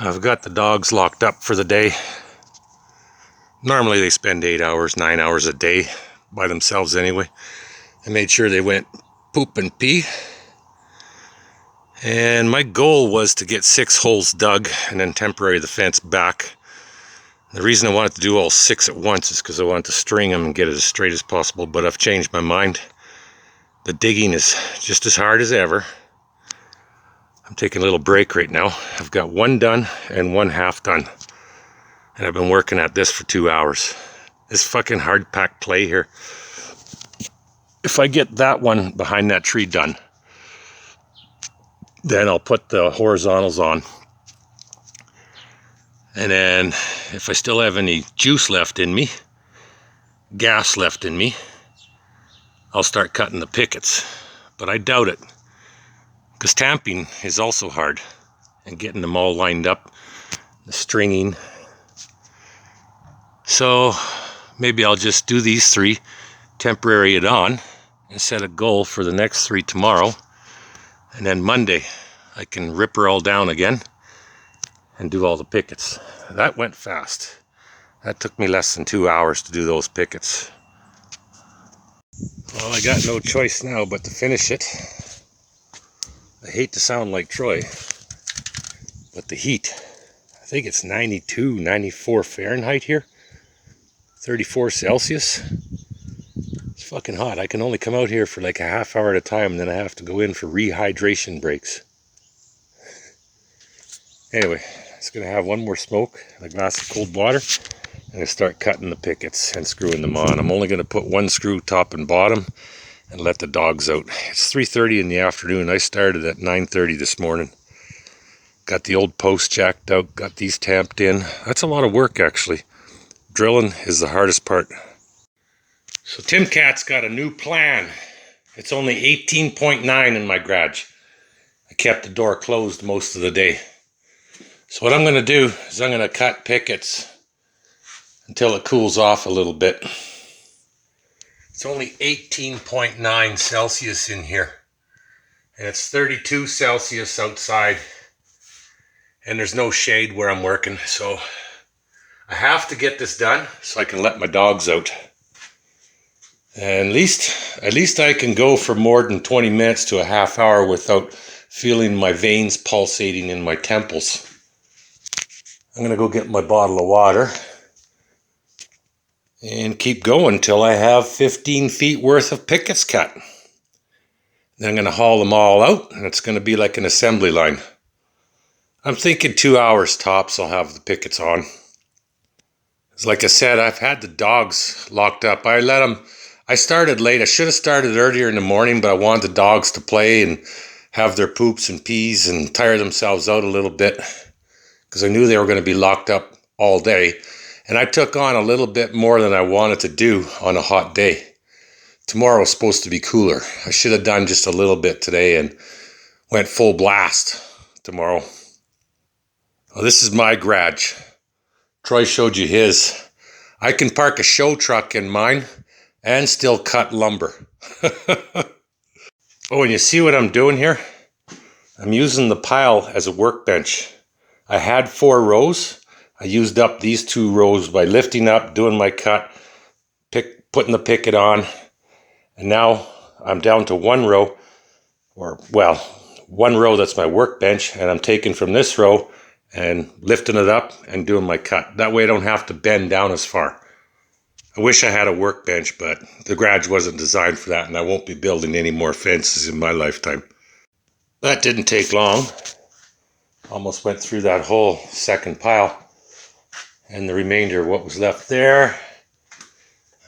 I've got the dogs locked up for the day. Normally they spend 8 hours, 9 hours a day by themselves anyway. I made sure they went poop and pee. And my goal was to get 6 holes dug and then temporary the fence back. The reason I wanted to do all 6 at once is because I wanted to string them and get it as straight as possible, but I've changed my mind. The digging is just as hard as ever. I'm taking a little break right now. I've got one done and one half done. And I've been working at this for 2 hours. This fucking hard packed clay here. If I get that one behind that tree done, then I'll put the horizontals on. And then if I still have any juice left in me, gas left in me, I'll start cutting the pickets. But I doubt it, because tamping is also hard, and getting them all lined up, the stringing. So maybe I'll just do these 3, temporary it on, and set a goal for the next 3 tomorrow. And then Monday I can rip her all down again and do all the pickets. That went fast. That took me less than 2 hours to do those pickets. Well, I got no choice now but to finish it. I hate to sound like Troy, but the heat, I think it's 92, 94 Fahrenheit here, 34 Celsius. It's fucking hot. I can only come out here for like a half hour at a time, and then I have to go in for rehydration breaks. Anyway, it's gonna have one more smoke, a glass of cold water, and I start cutting the pickets and screwing them on. I'm only gonna put 1 screw top and bottom and let the dogs out. It's 3:30 in the afternoon. I started at 9:30 this morning. Got the old post jacked out, got these tamped in. That's a lot of work actually. Drilling is the hardest part. So Tim Cat's got a new plan. It's only 18.9 in my garage. I kept the door closed most of the day. So what I'm going to do is I'm going to cut pickets until it cools off a little bit. It's only 18.9 Celsius in here. And it's 32 Celsius outside. And there's no shade where I'm working. So I have to get this done so I can let my dogs out. And at least I can go for more than 20 minutes to a half hour without feeling my veins pulsating in my temples. I'm going to go get my bottle of water and keep going till I have 15 feet worth of pickets cut. Then I'm going to haul them all out, and it's going to be like an assembly line. I'm thinking 2 hours tops I'll have the pickets on. Like I said, I've had the dogs locked up. I started late. I should have started earlier in the morning, but I wanted the dogs to play and have their poops and pees and tire themselves out a little bit, because I knew they were going to be locked up all day. And I took on a little bit more than I wanted to do on a hot day. Tomorrow's supposed to be cooler. I should have done just a little bit today and went full blast tomorrow. Well, this is my garage. Troy showed you his. I can park a show truck in mine and still cut lumber. Oh, and you see what I'm doing here? I'm using the pile as a workbench. I had 4 rows. I used up these 2 rows by lifting up, doing my cut, putting the picket on, and now I'm down to 1 row, or well, 1 row that's my workbench, and I'm taking from this row and lifting it up and doing my cut. That way I don't have to bend down as far. I wish I had a workbench, but the garage wasn't designed for that, and I won't be building any more fences in my lifetime. That didn't take long. Almost went through that whole second pile. And the remainder of what was left there.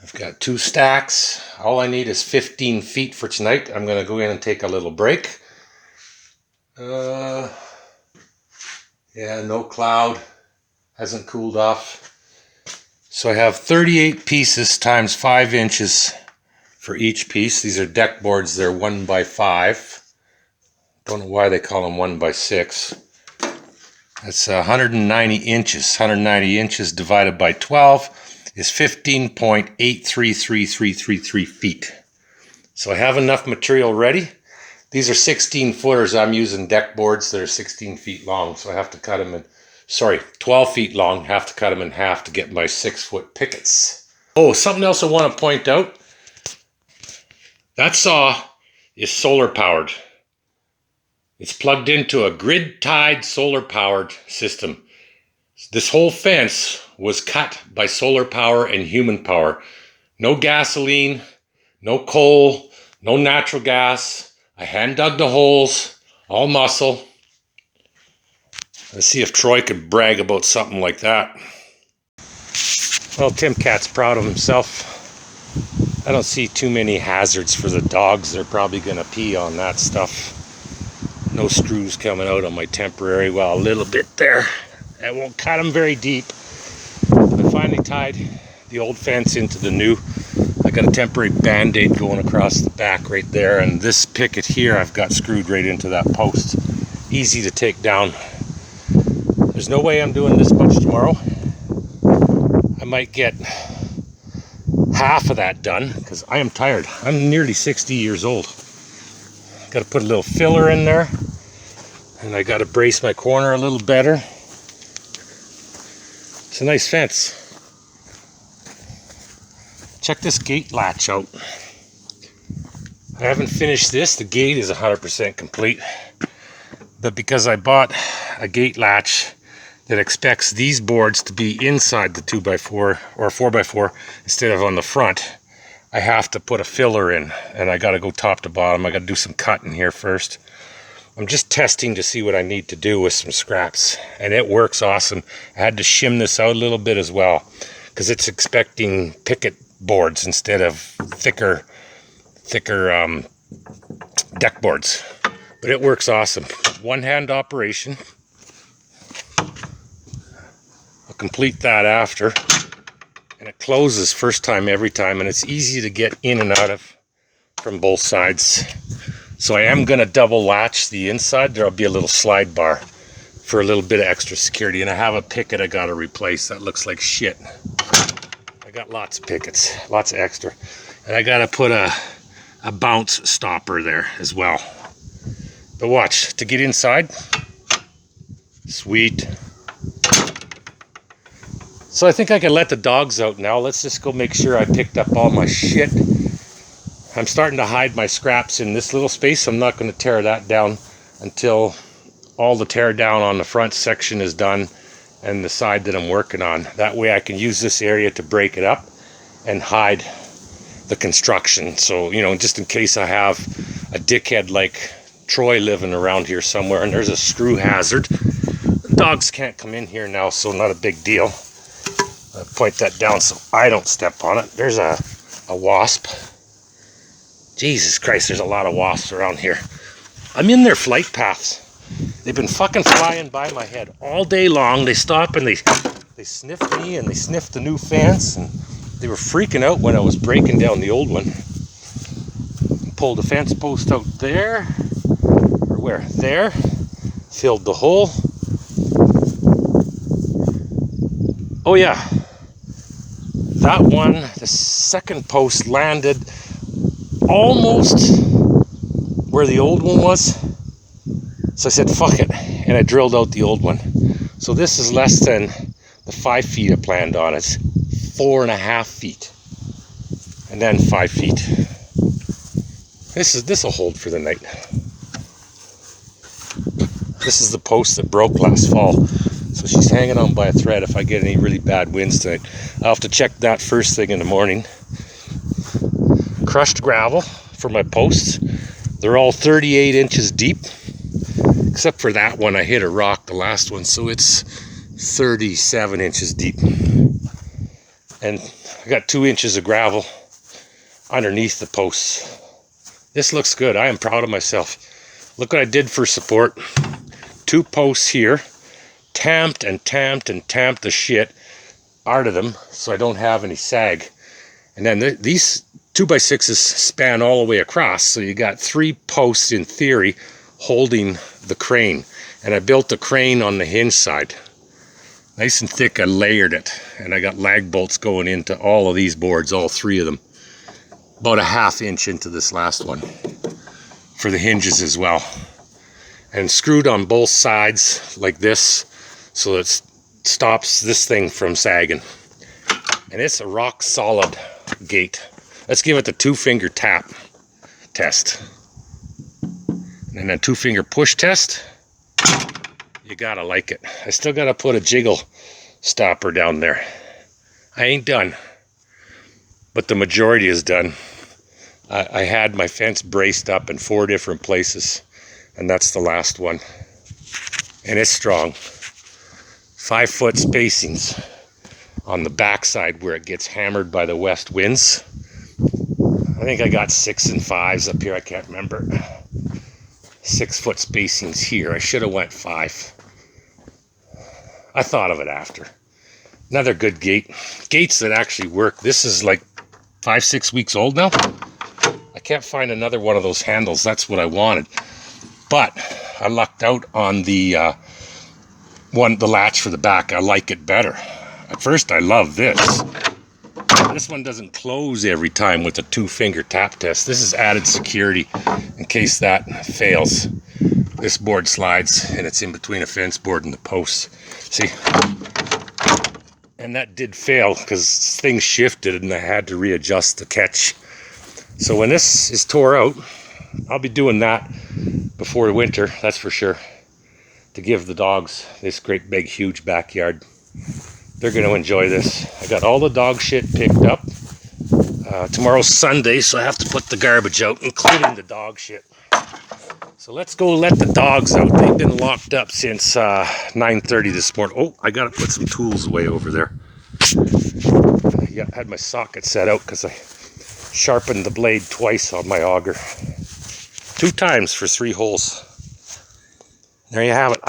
I've got 2 stacks. All I need is 15 feet for tonight. I'm going to go in and take a little break. Yeah, no cloud. Hasn't cooled off. So I have 38 pieces times 5 inches for each piece. These are deck boards. They're 1 by 5. Don't know why they call them 1 by 6. That's 190 inches. 190 inches divided by 12 is 15.833333 feet. So I have enough material ready. These are 16 footers. I'm using deck boards that are 16 feet long, so I have to cut them in sorry, 12 feet long. Have to cut them in half to get my 6-foot pickets. Oh, something else I want to point out. That saw is solar powered. It's plugged into a grid-tied solar powered system. This whole fence was cut by solar power and human power. No gasoline, no coal, no natural gas. I hand dug the holes, all muscle. Let's see if Troy could brag about something like that. Well, Tim Cat's proud of himself. I don't see too many hazards for the dogs. They're probably going to pee on that stuff. No screws coming out on my temporary. Well, a little bit there. I won't cut them very deep. I finally tied the old fence into the new. I got a temporary band-aid going across the back right there, and this picket here I've got screwed right into that post. Easy to take down. There's no way I'm doing this much tomorrow. I might get half of that done because I am tired. I'm nearly 60 years old. Got to put a little filler in there, and I got to brace my corner a little better. It's a nice fence. Check this gate latch out. I haven't finished this. The gate is 100% complete, but because I bought a gate latch that expects these boards to be inside the 2x4 or 4x4 instead of on the front, I have to put a filler in, and I got to go top to bottom. I got to do some cutting here first. I'm just testing to see what I need to do with some scraps, and it works awesome. I had to shim this out a little bit as well because it's expecting picket boards instead of thicker deck boards, but it works awesome. One-hand operation. I'll complete that after, and it closes first time every time, and it's easy to get in and out of from both sides. So I am going to double latch the inside. There'll be a little slide bar for a little bit of extra security, and I have a picket I got to replace. That looks like shit. I got lots of pickets, lots of extra, and I got to put a bounce stopper there as well. But watch, to get inside, sweet. So I think I can let the dogs out now. Let's just go make sure I picked up all my shit. I'm starting to hide my scraps in this little space. I'm not going to tear that down until all the tear down on the front section is done and the side that I'm working on. That way I can use this area to break it up and hide the construction. So, you know, just in case I have a dickhead like Troy living around here somewhere and there's a screw hazard. The dogs can't come in here now, so not a big deal. I'll point that down so I don't step on it. There's a wasp. Jesus Christ, there's a lot of wasps around here. I'm in their flight paths. They've been fucking flying by my head all day long. They stop and they sniff me and they sniff the new fence, and they were freaking out when I was breaking down the old one. Pulled the fence post out there, or where? There. Filled the hole. Oh yeah, that one, the second post landed almost where the old one was. So I said, fuck it, and I drilled out the old one. So this is less than the 5 feet I planned on. It's 4.5 feet, and then 5 feet. This will hold for the night. This is the post that broke last fall. So she's hanging on by a thread if I get any really bad winds tonight. I'll have to check that first thing in the morning. Crushed gravel for my posts. They're all 38 inches deep. Except for that one, I hit a rock, the last one. So it's 37 inches deep. And I got 2 inches of gravel underneath the posts. This looks good. I am proud of myself. Look what I did for support. 2 posts here. Tamped and tamped and tamped the shit out of them so I don't have any sag. And then these 2x6s span all the way across, so you got 3 posts in theory holding the crane. And I built the crane on the hinge side. Nice and thick, I layered it. And I got lag bolts going into all of these boards, all 3 of them. About a 1/2 inch into this last one for the hinges as well. And screwed on both sides like this, so it stops this thing from sagging. And it's a rock solid gate. Let's give it the 2-finger tap test. And a 2-finger push test. You gotta like it. I still gotta put a jiggle stopper down there. I ain't done, but the majority is done. I had my fence braced up in 4 different places, and that's the last one. And it's strong. 5-foot spacings on the backside where it gets hammered by the west winds. I think I got 6 and 5s up here. I can't remember. 6-foot spacings here. I should have went 5. I thought of it after. Another good gate. Gates that actually work. This is like 5-6 weeks old now. I can't find another one of those handles. That's what I wanted. But I lucked out on the the latch for the back. I like it better. At first I love this. This one doesn't close every time with a 2-finger tap test. This is added security in case that fails. This board slides and it's in between a fence board and the posts. See? And that did fail because things shifted and I had to readjust the catch. So when this is tore out, I'll be doing that before winter, that's for sure, to give the dogs this great big huge backyard. They're going to enjoy this. I got all the dog shit picked up. Tomorrow's Sunday, so I have to put the garbage out, including the dog shit. So let's go let the dogs out. They've been locked up since 9:30 this morning. Oh, I got to put some tools away over there. Yeah, I had my socket set out because I sharpened the blade twice on my auger. 2 times for 3 holes. There you have it.